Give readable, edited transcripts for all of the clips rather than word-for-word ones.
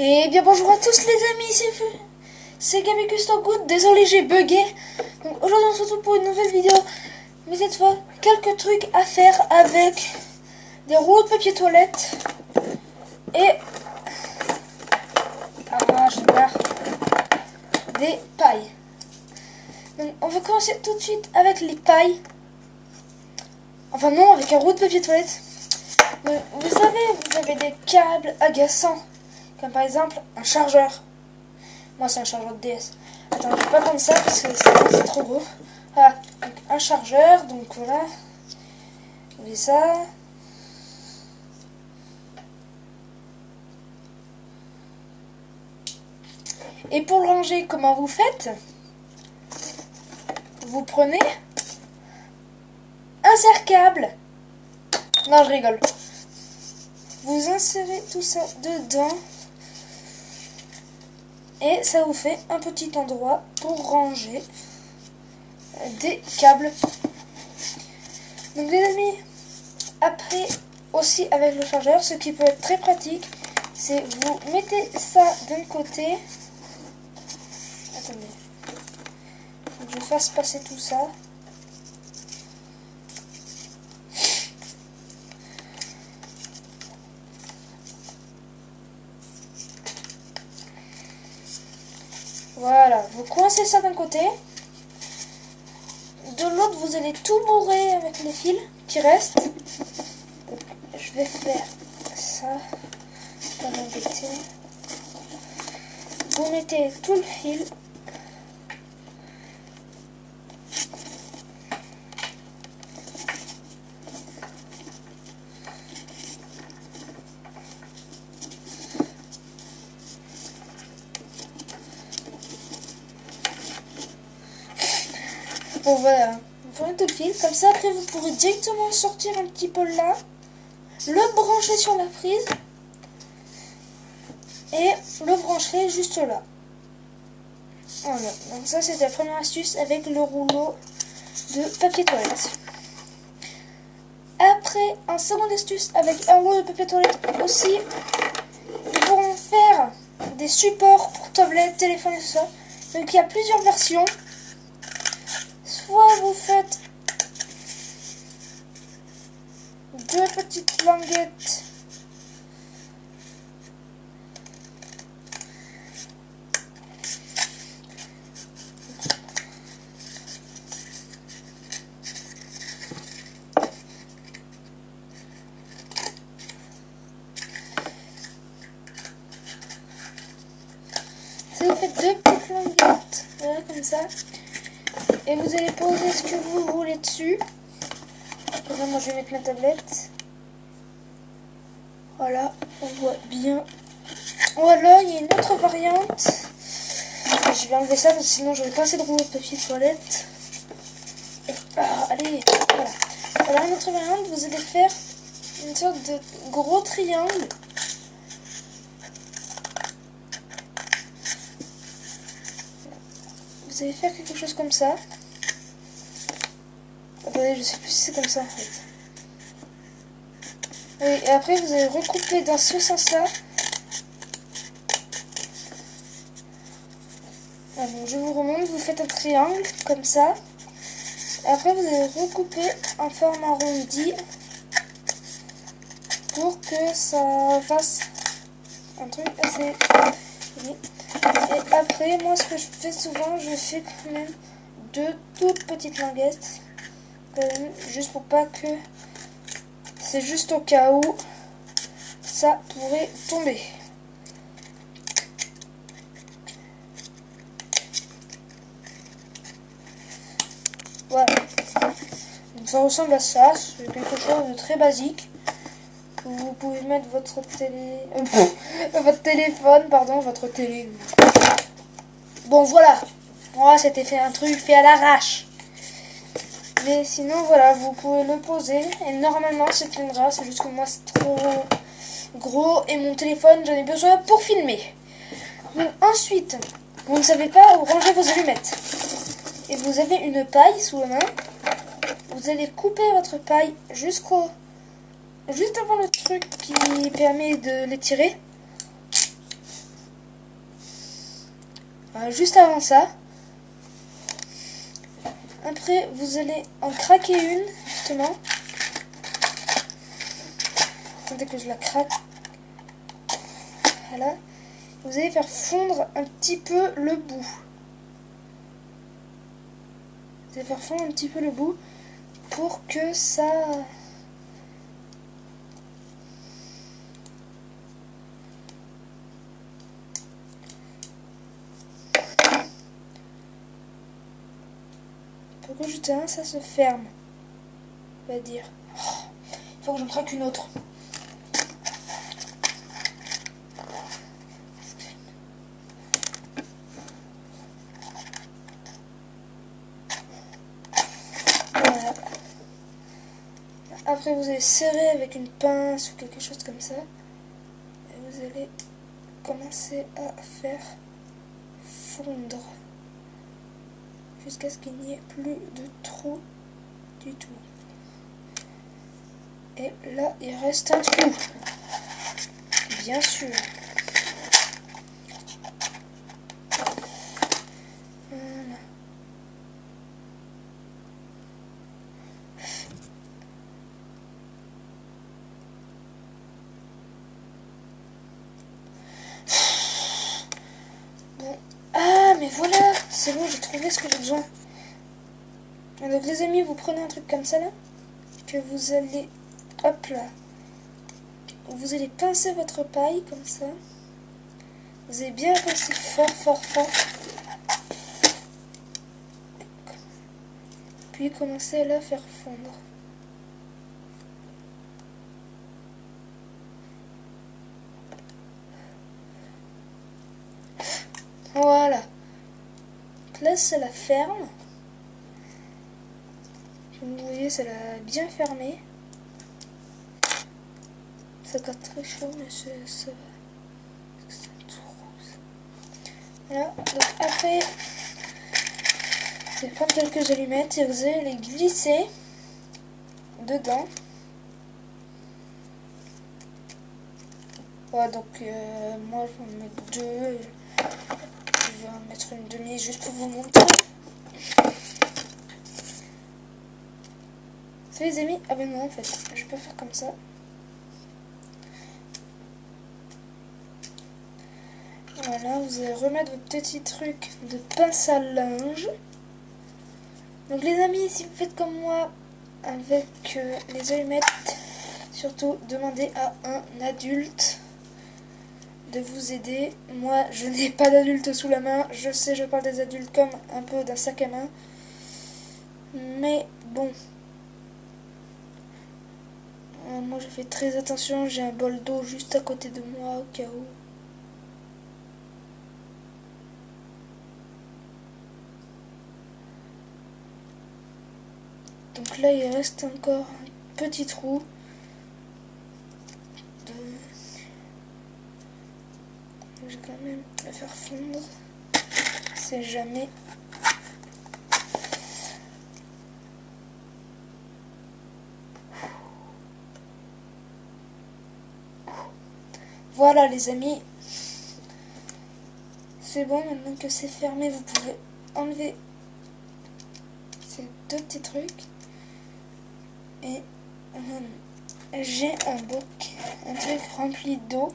Et bien bonjour à tous les amis, c'est Gabi Custom Good, désolé j'ai bugué. Donc aujourd'hui on se retrouve pour une nouvelle vidéo, mais cette fois quelques trucs à faire avec des rouleaux de papier toilette et des pailles. Donc on va commencer tout de suite avec les pailles. Enfin non, avec un rouleau de papier toilette. Donc, vous savez, vous avez des câbles agaçants, comme par exemple un chargeur. Moi c'est un chargeur de DS. Attends, je vais pas prendre ça parce que c'est trop gros. Voilà, donc un chargeur, donc voilà. Vous voyez ça. Et pour le ranger, comment vous faites? Vous prenez un serre-câble. Non, je rigole. Vous insérez tout ça dedans. Et ça vous fait un petit endroit pour ranger des câbles. Donc les amis, après aussi avec le chargeur, ce qui peut être très pratique, c'est vous mettez ça d'un côté. Attendez, faut que je fasse passer tout ça. Voilà, vous coincez ça d'un côté. De l'autre, vous allez tout bourrer avec les fils qui restent. Donc, je vais faire ça. Pas m'embêter. Vous mettez tout le fil. Bon voilà, vous prenez tout le fil, comme ça après vous pourrez directement sortir un petit peu là, le brancher sur la prise et le brancher juste là. Voilà, donc ça c'était la première astuce avec le rouleau de papier toilette. Après, en seconde astuce avec un rouleau de papier toilette aussi, nous pourrons faire des supports pour tablette, téléphone et tout ça. Donc il y a plusieurs versions. Soit vous faites deux petites languettes vous faites deux petites languettes, voilà comme ça. Et vous allez poser ce que vous voulez dessus. Là, moi je vais mettre ma tablette. Voilà, on voit bien. Voilà, il y a une autre variante. Je vais enlever ça parce que sinon j'aurais pas assez de rouleau de papier toilette. Allez, voilà. Voilà une autre variante, vous allez faire une sorte de gros triangle. Vous allez faire quelque chose comme ça. Attendez, je sais plus si c'est comme ça en fait. Oui, et après vous allez recouper dans ce sens-là. Donc je vous remonte, vous faites un triangle comme ça. Et après vous allez recouper en forme arrondie pour que ça fasse un truc assez joli. Et après, moi ce que je fais souvent, je fais quand même deux toutes petites languettes. Juste pour pas que... C'est juste au cas où ça pourrait tomber. Voilà. Donc ça ressemble à ça. C'est quelque chose de très basique. Vous pouvez mettre votre télé... votre téléphone, pardon, votre télé. Bon voilà. Moi c'était fait un truc fait à l'arrache. Mais sinon voilà, vous pouvez le poser et normalement ça tiendra, c'est juste que moi c'est trop gros et mon téléphone j'en ai besoin pour filmer. Donc ensuite, vous ne savez pas où ranger vos allumettes et vous avez une paille sous la main, vous allez couper votre paille juste avant le truc qui permet de l'étirer. juste avant ça. Après, vous allez en craquer une, justement. Attendez que je la craque. Voilà. Vous allez faire fondre un petit peu le bout. Vous allez faire fondre un petit peu le bout pour que ça... Pour que juste un, ça se ferme. On va dire. Il faut que je craque une autre. Voilà. Après, vous allez serrer avec une pince ou quelque chose comme ça. Et vous allez commencer à faire fondre. Jusqu'à ce qu'il n'y ait plus de trou du tout. Et là, il reste un trou. Bien sûr. Voilà. Bon. Ah, mais voilà. C'est bon, j'ai trouvé ce que j'ai besoin. Donc les amis, vous prenez un truc comme ça là. Que vous allez... Hop là. Vous allez pincer votre paille comme ça. Vous allez bien pincer fort, fort, fort. Puis commencer à la faire fondre. Voilà. Donc là, ça la ferme. Comme vous voyez, ça l'a bien fermé. C'est encore très chaud, mais ça va. C'est tout rose. Voilà. Donc après, vous allez prendre quelques allumettes et vous allez les glisser dedans. Voilà, donc moi je vais en mettre deux. Je vais en mettre une demi juste pour vous montrer. Ça les amis? Ah ben non en fait, je peux faire comme ça. Voilà, vous allez remettre votre petit truc de pince à linge. Donc les amis, si vous faites comme moi avec les allumettes, surtout demandez à un adulte de vous aider. Moi, je n'ai pas d'adulte sous la main. Je sais, je parle des adultes comme un peu d'un sac à main. Mais bon. Moi, je fais très attention. J'ai un bol d'eau juste à côté de moi au cas où. Donc là, il reste encore un petit trou. Je vais quand même le faire fondre. C'est jamais. Voilà les amis. C'est bon, maintenant que c'est fermé, vous pouvez enlever ces deux petits trucs. Et j'ai un truc rempli d'eau.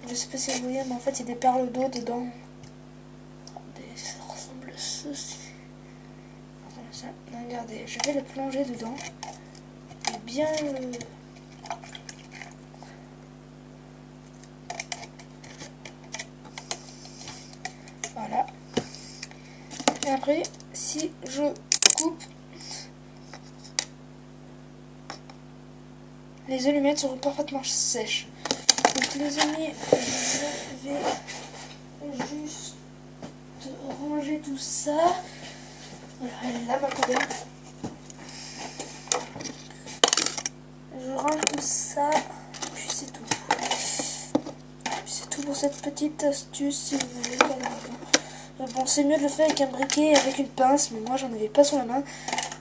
Je sais pas si vous voyez, mais en fait il y a des perles d'eau dedans. Ça ressemble à ceci. Regardez, je vais le plonger dedans. Et bien le... Voilà. Et après, si je coupe, les allumettes seront parfaitement sèches. Donc les amis, je vais juste ranger tout ça. Alors elle est là ma poubelle. Je range tout ça, puis c'est tout. C'est tout pour cette petite astuce si vous voulez. Bon, c'est mieux de le faire avec un briquet et avec une pince, mais moi j'en avais pas sur la main.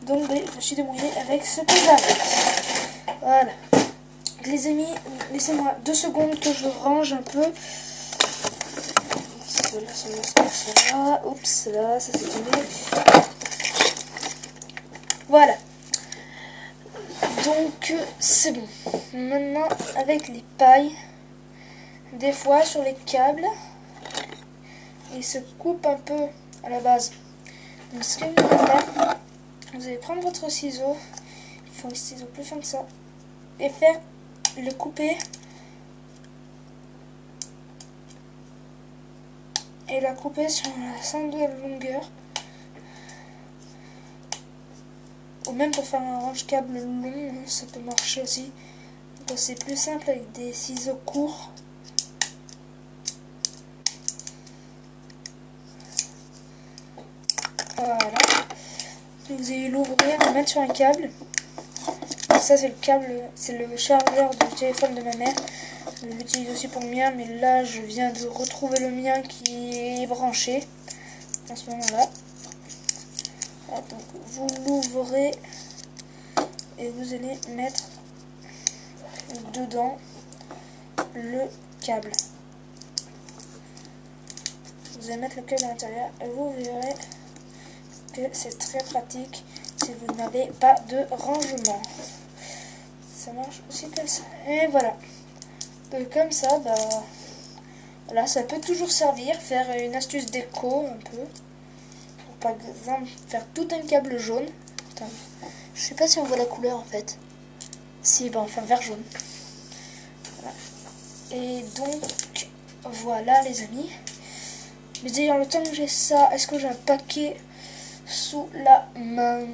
Donc je me suis débrouillée avec ce puzzle. Voilà. Les amis, laissez-moi 2 secondes que je range un peu. cela. Oups, là, ça s'est tombé. Voilà. Donc, c'est bon. Maintenant, avec les pailles, des fois sur les câbles, ils se coupent un peu à la base. Donc, ce que vous allez faire, vous allez prendre votre ciseau, il faut un ciseau plus fin que ça, et faire le couper. Et la couper sur la simple longueur. Ou même pour faire un range-câble long, ça peut marcher aussi. Donc c'est plus simple avec des ciseaux courts. Voilà. Vous allez l'ouvrir, le mettre sur un câble. Ça c'est le câble, c'est le chargeur du téléphone de ma mère. Je l'utilise aussi pour le mien, mais là je viens de retrouver le mien qui est branché en ce moment-là. Donc vous l'ouvrez et vous allez mettre dedans le câble. Vous allez mettre le câble à l'intérieur et vous verrez que c'est très pratique si vous n'avez pas de rangement. Ça marche aussi comme ça. Et voilà. Donc comme ça, bah, voilà, ça peut toujours servir, faire une astuce déco un peu. Par exemple, faire tout un câble jaune. Attends, je sais pas si on voit la couleur en fait. Si, ben enfin vert jaune. Voilà. Et donc, voilà les amis. Mais d'ailleurs, le temps que j'ai ça, est-ce que j'ai un paquet sous la main?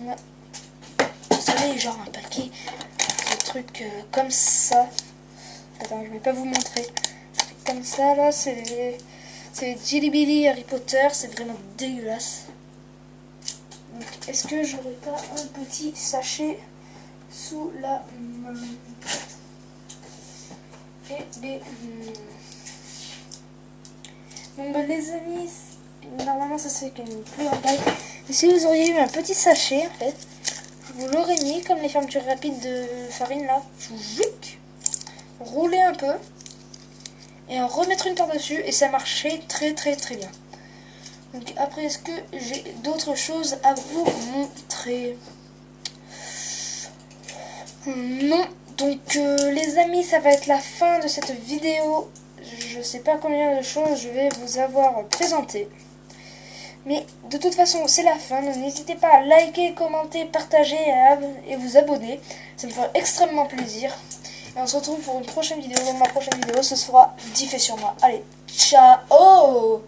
Vous savez, genre un paquet de trucs comme ça. Attends, je vais pas vous montrer. Comme ça, là, c'est les Jelly Belly Harry Potter. C'est vraiment dégueulasse. Donc, est-ce que j'aurais pas un petit sachet sous la main? Et les... Donc, bah, les amis, normalement, ça c'est qu'une plus en taille. Et si vous auriez eu un petit sachet, en fait, vous l'aurez mis comme les fermetures rapides de farine, là. Rouler un peu et en remettre une par-dessus, et ça marchait très très très bien. Donc après, est-ce que j'ai d'autres choses à vous montrer? Non. Donc les amis, ça va être la fin de cette vidéo. Je sais pas combien de choses je vais vous avoir présenté. Mais de toute façon, c'est la fin. Donc n'hésitez pas à liker, commenter, partager et vous abonner. Ça me ferait extrêmement plaisir. Et on se retrouve pour une prochaine vidéo. Dans ma prochaine vidéo, ce sera 10 faits sur moi. Allez, ciao!